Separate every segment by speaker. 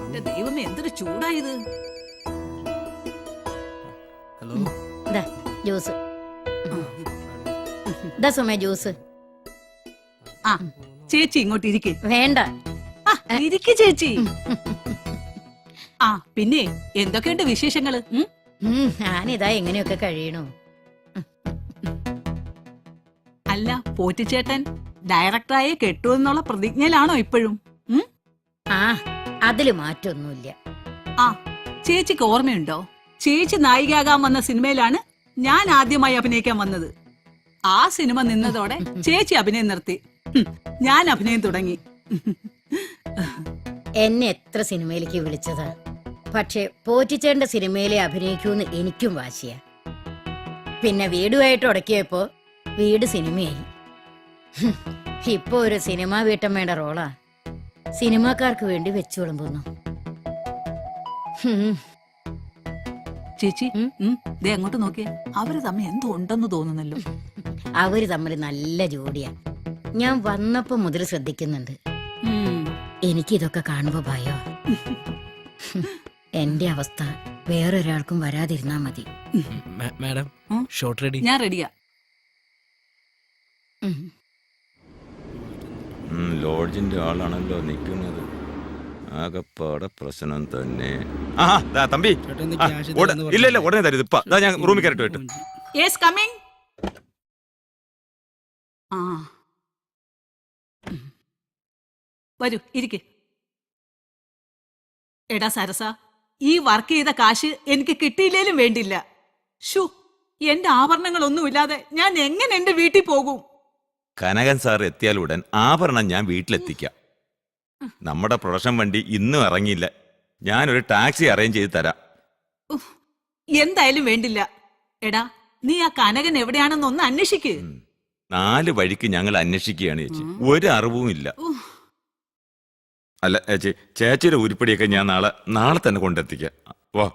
Speaker 1: എന്റെ ദൈവമേ എന്തൊരു ചൂടായത്.
Speaker 2: ഹലോ
Speaker 3: ജ്യൂസ് ഇതാ സുമേ ജ്യൂസ്.
Speaker 1: ആ ചേച്ചി ഇങ്ങോട്ട് ഇരിക്ക്.
Speaker 3: വേണ്ട.
Speaker 1: ഇരിക്ക് ചേച്ചി. ആ പിന്നെ എന്തൊക്കെയുണ്ട് വിശേഷങ്ങള്?
Speaker 3: ഞാനിതാ എങ്ങനെയൊക്കെ കഴിയണു.
Speaker 1: അല്ല പോറ്റിച്ചേട്ടൻ ഡയറക്ടറായി കെട്ടുമെന്നുള്ള പ്രതിജ്ഞയിലാണോ ഇപ്പോഴും?
Speaker 3: ആ അതില് മാറ്റൊന്നുമില്ല.
Speaker 1: ആ ചേച്ചിക്ക് ഓർമ്മയുണ്ടോ, ചേച്ചി നായികയാകാൻ വന്ന സിനിമയിലാണ് ഞാൻ ആദ്യമായി അഭിനയിക്കാൻ വന്നത്. ആ സിനിമ നിന്നതോടെ ചേച്ചി അഭിനയം നിർത്തി, ഞാൻ അഭിനയം തുടങ്ങി.
Speaker 3: എന്നെ എത്ര സിനിമയിലേക്ക് വിളിച്ചതാ, പക്ഷെ പോറ്റിച്ചേണ്ട സിനിമയിലെ അഭിനയിക്കൂന്ന് എനിക്കും വാശിയാ. പിന്നെ വീടുമായിട്ട് ഉടക്കിയപ്പോ വീട് സിനിമയായി. ഇപ്പൊ ഒരു സിനിമാ വീട്ടമ്മയുടെ റോളാ സിനിമാക്കാർക്ക് വേണ്ടി വെച്ചു വിളമ്പുന്നു.
Speaker 1: ചേച്ചി ദേ അങ്ങോട്ട് നോക്കിയേ, അവര് തമ്മിൽ എന്തോ ഉണ്ടെന്ന് തോന്നുന്നല്ലോ.
Speaker 3: അവര് തമ്മിൽ നല്ല ജോഡിയാ. ഞാൻ വന്നപ്പോ മുതൽ ശ്രദ്ധിക്കുന്നുണ്ട്. എനിക്കിതൊക്കെ കാണുമ്പോ ഭയോ. എന്റെ അവസ്ഥ വേറൊരാൾക്കും വരാതിരുന്നാ മതി.
Speaker 2: Madam shot ready.
Speaker 1: ഞാൻ റെഡിയാ.
Speaker 4: ലോഡ്ജിന്റെ ആളാണല്ലോ നിൽക്കുന്നത്. ആകപ്പാടെ പ്രശ്നം തന്നെ. തമ്പി ഇല്ല ഇല്ല ഉടനെ തരും. ഇപ്പൊ ഞാൻ റൂമിൽ കയറിട്ട് വിട്ടു.
Speaker 1: Yes coming. ആ വരൂ ഇരിക്ക്. എടാ സരസ, ഈ വർക്ക് ചെയ്ത കാശ് എനിക്ക് കിട്ടിയില്ലേലും വേണ്ടില്ല. ഷു, എന്റെ ആഭരണങ്ങളൊന്നുമില്ലാതെ ഞാൻ എങ്ങനെ എന്റെ വീട്ടിൽ പോകും?
Speaker 4: കനകൻ സാർ എത്തിയാലുടൻ ആഭരണം ഞാൻ വീട്ടിലെത്തിക്കാം. നമ്മുടെ പ്രൊഡക്ഷൻ വണ്ടി ഇന്നും ഇറങ്ങിയില്ല. ഞാനൊരു ടാക്സി അറേഞ്ച് ചെയ്ത് തരാം.
Speaker 1: എന്തായാലും വേണ്ടില്ല. എടാ നീ ആ കനകൻ എവിടെയാണെന്ന് ഒന്ന് അന്വേഷിക്ക്.
Speaker 4: 4 വഴിക്ക് ഞങ്ങൾ അന്വേഷിക്കുകയാണ് ചേച്ചി, ഒരു അറിവും ഇല്ല. അല്ല ചേച്ചി, ചേച്ചിയുടെ ഉരുപ്പടിയൊക്കെ ഞാൻ നാളെ തന്നെ കൊണ്ടെത്തിക്കാം. വാ.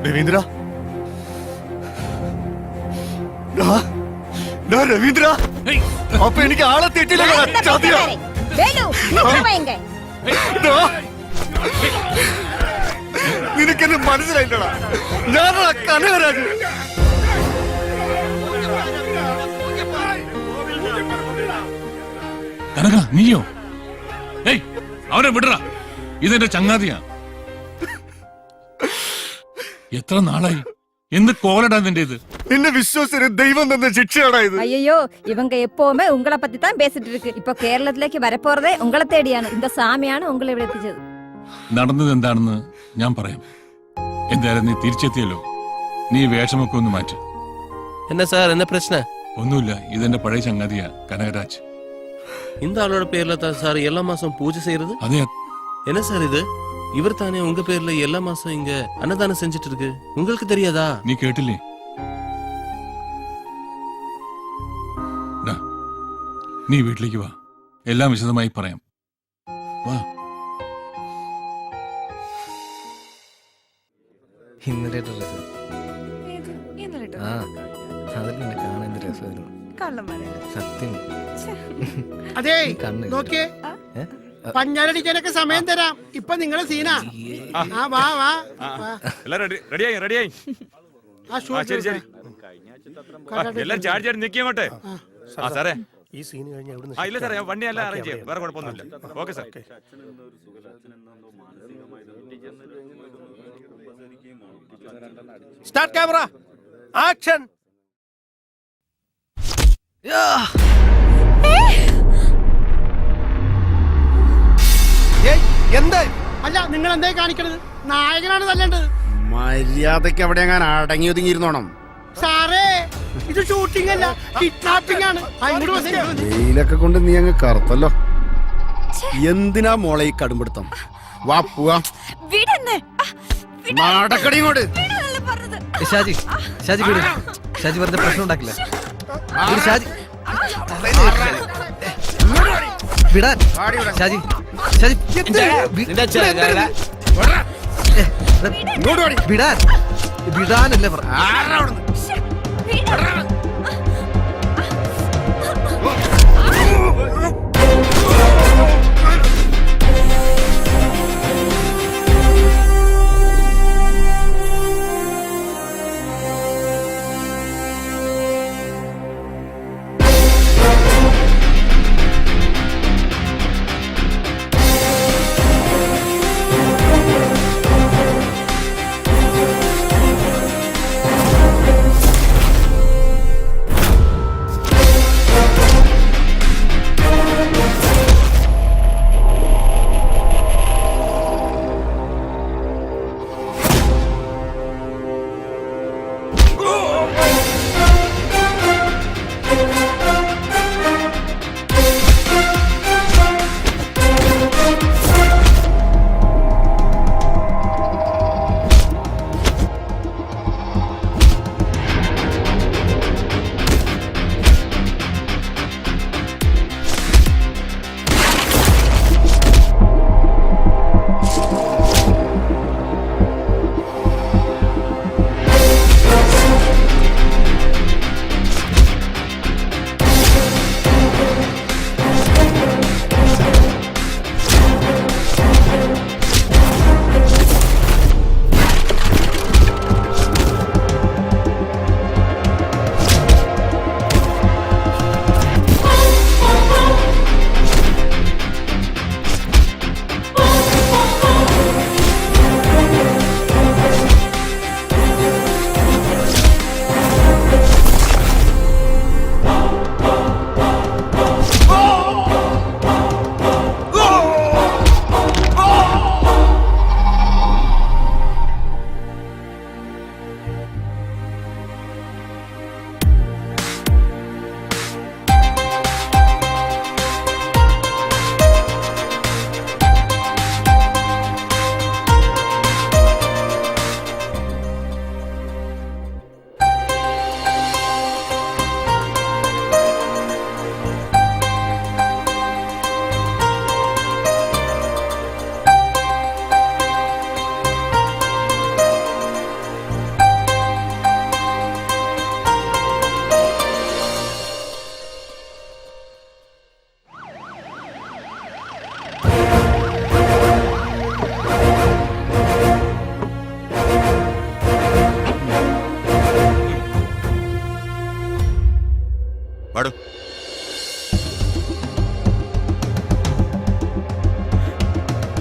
Speaker 5: രവീന്ദ്ര, രവീന്ദ്ര, അപ്പൊ എനിക്ക് ആളെ തെറ്റില്ല. നിനക്കെന്നെ മനസ്സിലായില്ലടാ, ഞാനാ കനകരാജ്.
Speaker 6: കനക നീയോ? അവനെ വിടറ, ഇതെന്റെ ചങ്ങാതിയാ. എത്ര നാളായി, എന്ത് കോലടാ നിന്റെ ഇത്?
Speaker 5: നിന്നെ വിശ്വസിച്ച് ദൈവം തന്ന ശിക്ഷയാടാ ഇത്.
Speaker 7: ஐயோ இவங்க எப்பவுமே உங்களை பத்தி தான் பேசிட்டு இருக்கு. இப்ப കേരളത്തിലേക്ക് வரப்போறதே உங்களை தேடிയാണ്. இந்த சாமிയാണ് உங்களை ഇവിടെ എത്തിച്ചത്.
Speaker 6: നടന്നത് എന്താണെന്ന് ഞാൻ പറയാം. എന്തായാലും നീ തിരിച്ചെത്തിയല്ലോ, നീ വേഷമൊക്കെ ഒന്ന് മാറ്റി.
Speaker 2: എന്നാ സാർ, എന്നാ പ്രശ്നം?
Speaker 6: ഒന്നുമില്ല, ഇതെന്റെ പഴയ ചങ്ങാതിയാ കനകരാജ്.
Speaker 2: இந்த ஆளோட பேர்ல தான் சார் எல்லா மாசம் பூஜை செய்யறது.
Speaker 6: അതെ,
Speaker 2: என்ன சார் இது? இவர் தானே உங்க பேர்ல எல்லா மாசம் இங்க அன்னதானம் செஞ்சுட்டு இருக்கு. உங்களுக்கு தெரியாதா?
Speaker 6: നീ കേട്ടില്ലേ? നീ വീട്ടിലേക്ക് വാ, എല്ലാം വിശദമായി പറയാം. വാ.
Speaker 8: ഇന്നലെ ഡ്രസ് ആ അതിൽ കാണാൻ എന്ത് രസമായിരുന്നു. സത്യം.
Speaker 9: അതെ നോക്കിയേ, പഞ്ഞാരടിക്കാനൊക്കെ സമയം തരാം. ഇപ്പൊ നിങ്ങളെ സീനാ. വാ വാ.
Speaker 4: എല്ലാരും റെഡിയായി റെഡിയായി. ശരി ശരി, എല്ലാരും ചാടി ചാടി നിൽക്കി അങ്ങോട്ടെ. സാറേ
Speaker 5: ഈ സീൻ കഴിഞ്ഞാൽ
Speaker 4: ഇല്ല സാറേ, വണ്ടി എല്ലാം അറേഞ്ച് ചെയ്യാം, വേറെ കുഴപ്പമൊന്നുമില്ല. Okay sir.
Speaker 5: Start camera action. എന്താ
Speaker 9: അല്ല, നിങ്ങൾ എന്തായി കാണിക്കണത്? നായകനാണ് തല്ലേണ്ടത്.
Speaker 5: മര്യാദക്ക് അവിടെ ഞാൻ അടങ്ങി ഒതുങ്ങിയിരുന്നോണം.
Speaker 9: സാറേ, ഇത് ഷൂട്ടിംഗ് അല്ല, കിഡ്നാപ്പിംഗ് ആണ്.
Speaker 5: വെയിലൊക്കെ കൊണ്ട് നീ അങ്ങ് കറുത്തല്ലോ. എന്തിനാ മോളെ ഈ കടുംപിടുത്തം? വാ പോവാ. നാടക്കടി ഇങ്ങോട്ട്.
Speaker 8: ഷാജി ഷാജി വീട്. ഷാജി വെറുതെ പ്രശ്നം ഉണ്ടാക്കില്ല. ഷാജി വിടാൻ. ഷാജി ഷാജി വിടാൻ. വിടാനല്ലേ പറ.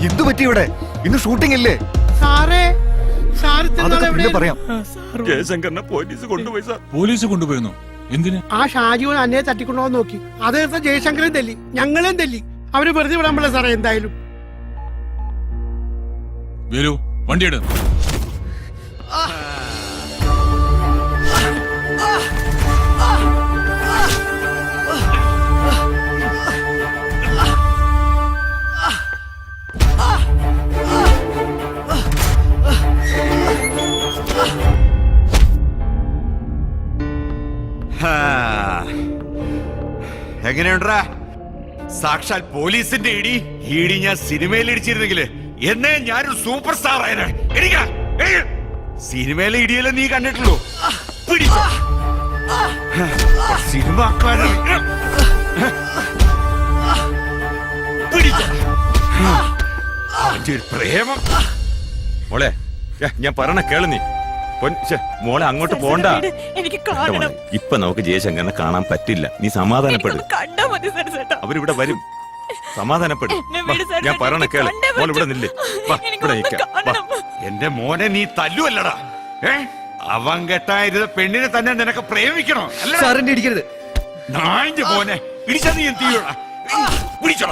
Speaker 5: എന്തു പറ്റി ഇവിടെ? ഇന്ന് ഷൂട്ടിംഗ് ഇല്ലേ?
Speaker 9: സാറേ,
Speaker 5: അതൊക്കെ പിന്നെ പറയാം.
Speaker 4: ജയശങ്കറിനെ പോലീസ് കൊണ്ടുപോയി സാർ.
Speaker 6: പോലീസ് കൊണ്ടുപോയിരുന്നു. എന്തിന്?
Speaker 9: ആ ഷാജുവിനെ അന്നേ തട്ടിക്കൊണ്ടുപോകാൻ നോക്കി. അതേസ ജയശങ്കരൻ തല്ലി, ഞങ്ങളെയും തല്ലി. അവര് വെറുതെ വിടാൻ പറ്റില്ല സാറേ. എന്തായാലും
Speaker 6: വരൂ, വണ്ടിയെടു.
Speaker 4: എങ്ങനെയുണ്ടാ? സാക്ഷാൽ പോലീസിന്റെ ഇടി ഞാൻ സിനിമയിൽ ഇടിച്ചിരുന്നെങ്കില് എന്നെ ഞാനൊരു സൂപ്പർ സ്റ്റാർ ആയനെ. സിനിമയിലെ ഇടിയല്ലേ നീ കണ്ടിട്ടുള്ളൂ. സിനിമ പിടിച്ച അവന്റെ ഒരു പ്രേമം. മോളെ ഞാൻ പറയണ കേള് നീ. മോളെ അങ്ങോട്ട് പോണ്ട.
Speaker 10: എനിക്ക്
Speaker 4: മോളെ, ഇപ്പൊ നമുക്ക് ജയശങ്കറിനെ കാണാൻ പറ്റില്ല. നീ സമാധാനപ്പെടും.
Speaker 10: കണ്ടാ മതി സരസേട്ടാ.
Speaker 4: അവരിവിടെ വരും. സമാധാനപ്പെടും. ഞാൻ പറയണ കേള്. മോൾ ഇവിടെ നില്ലേ. ഇവിടെ നിൽക്കാം.
Speaker 11: എന്റെ മോനെ നീ തല്ലുവല്ലടാ. അവൻ കെട്ടായിരുന്ന പെണ്ണിനെ തന്നെ നിനക്ക് പ്രേമിക്കണോ?
Speaker 8: സാറിന്റെ ഇടിക്കരുത്.
Speaker 11: നായിന്റെ മോനെ ഇടിച്ചാ നീ എന്ത് ചെയ്യണം? പിടിച്ചോ.